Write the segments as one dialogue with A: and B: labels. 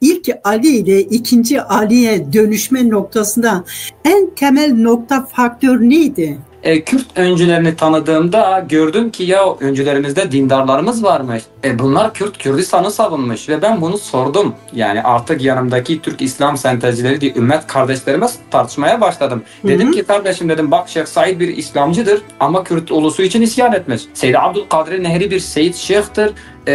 A: ilk Ali ile ikinci Ali'ye dönüşme noktasında en temel nokta faktör neydi?
B: Kürt öncülerini tanıdığımda gördüm ki ya öncülerimizde dindarlarımız varmış. Bunlar Kürdistan'ı savunmuş ve ben bunu sordum. Yani artık yanımdaki Türk İslam sentezcileri diye ümmet kardeşlerime tartışmaya başladım. Dedim ki kardeşim dedim bak Şeyh Said bir İslamcıdır ama Kürt ulusu için isyan etmiş. Seyyid Abdülkadir Nehri bir Seyit Şeyh'tir.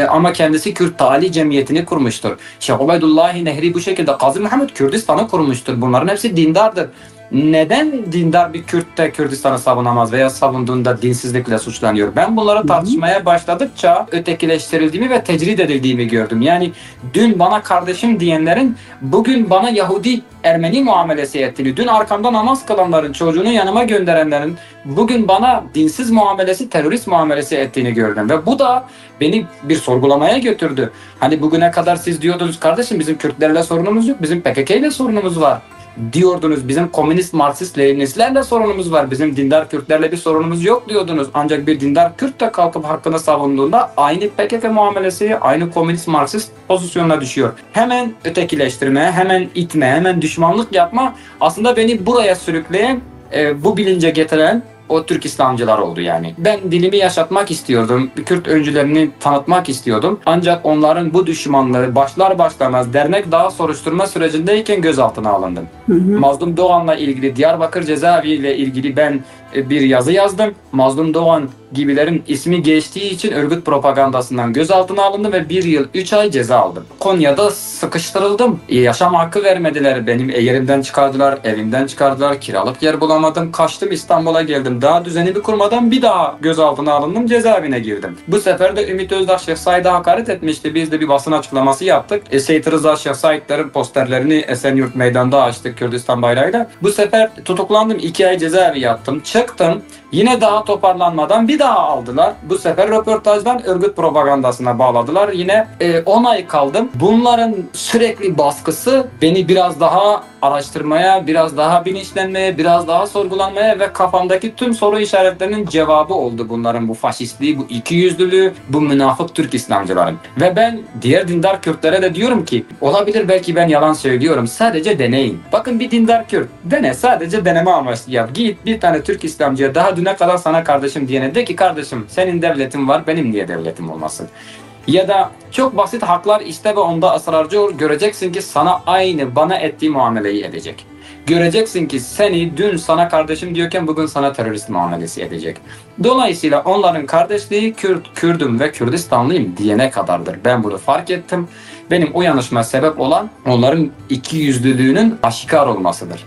B: Ama kendisi Kürt Tali Cemiyeti'ni kurmuştur. Şeyh Ubeydullah Nehri bu şekilde Gazi Muhammed Kürdistan'ı kurmuştur. Bunların hepsi dindardır. Neden dindar bir Kürt de Kürdistan'ı savunamaz veya savunduğunda dinsizlikle suçlanıyor? Ben bunları tartışmaya başladıkça ötekileştirildiğimi ve tecrid edildiğimi gördüm. Yani dün bana kardeşim diyenlerin bugün bana Yahudi Ermeni muamelesi ettiğini, dün arkamda namaz kılanların, çocuğunu yanıma gönderenlerin bugün bana dinsiz muamelesi, terörist muamelesi ettiğini gördüm. Ve bu da beni bir sorgulamaya götürdü. Hani bugüne kadar siz diyordunuz kardeşim bizim Kürtlerle sorunumuz yok, bizim PKK ile sorunumuz var diyordunuz. Bizim komünist, Marksist, Leninistlerle sorunumuz var. Bizim dindar Kürtlerle bir sorunumuz yok diyordunuz. Ancak bir dindar Kürt de kalkıp hakkını savunduğunda aynı PKK muamelesi, aynı komünist, Marksist pozisyonuna düşüyor. Hemen ötekileştirme, hemen itme, hemen düşmanlık yapma aslında beni buraya sürükleyen, bu bilince getiren o Türk İslamcılar oldu yani. Ben dinimi yaşatmak istiyordum. Kürt öncülerini tanıtmak istiyordum. Ancak onların bu düşmanlığı başlar başlamaz dernek daha soruşturma sürecindeyken gözaltına alındım. Mazlum Doğan'la ilgili Diyarbakır cezaevi ile ilgili ben bir yazı yazdım. Mazlum Doğan gibilerin ismi geçtiği için örgüt propagandasından gözaltına alındım ve 1 yıl 3 ay ceza aldım. Konya'da sıkıştırıldım. Yaşam hakkı vermediler. Benim yerimden çıkardılar, evimden çıkardılar. Kiralık yer bulamadım. Kaçtım İstanbul'a geldim. Daha düzenimi kurmadan bir daha gözaltına alındım. Cezaevine girdim. Bu sefer de Ümit Özdağ Şeyh Said'e hakaret etmişti. Biz de bir basın açıklaması yaptık. Seyyid Rıza Şeyh Said'lerin posterlerini Esenyurt Meydan'da açtık Kürdistan bayrağıyla. Bu sefer tutuklandım. 2 ay cezaevi yattım. Çıktım. Yine daha toparlanmadan bir daha aldılar. Bu sefer röportajdan örgüt propagandasına bağladılar. Yine 10 ay kaldım. Bunların sürekli baskısı beni biraz daha araştırmaya, biraz daha bilinçlenmeye, biraz daha sorgulanmaya ve kafamdaki tüm soru işaretlerinin cevabı oldu bunların bu faşistliği, bu ikiyüzlülüğü, bu münafık Türk İslamcıların. Ve ben diğer dindar Kürtlere de diyorum ki olabilir belki ben yalan söylüyorum. Sadece deneyin. Bakın bir dindar Kürt dene, sadece deneme amaçlı yap. Git bir tane Türk İslamcıya daha düne kadar sana kardeşim diyene de ki kardeşim senin devletin var benim niye devletim olmasın? Ya da çok basit haklar iste ve onda ısrarcı ol. Göreceksin ki sana aynı bana ettiği muameleyi edecek. Göreceksin ki seni dün sana kardeşim diyorken bugün sana terörist muamelesi edecek. Dolayısıyla onların kardeşliği Kürdüm ve Kürdistanlıyım diyene kadardır. Ben bunu fark ettim. Benim uyanışıma sebep olan onların ikiyüzlülüğünün aşikar olmasıdır.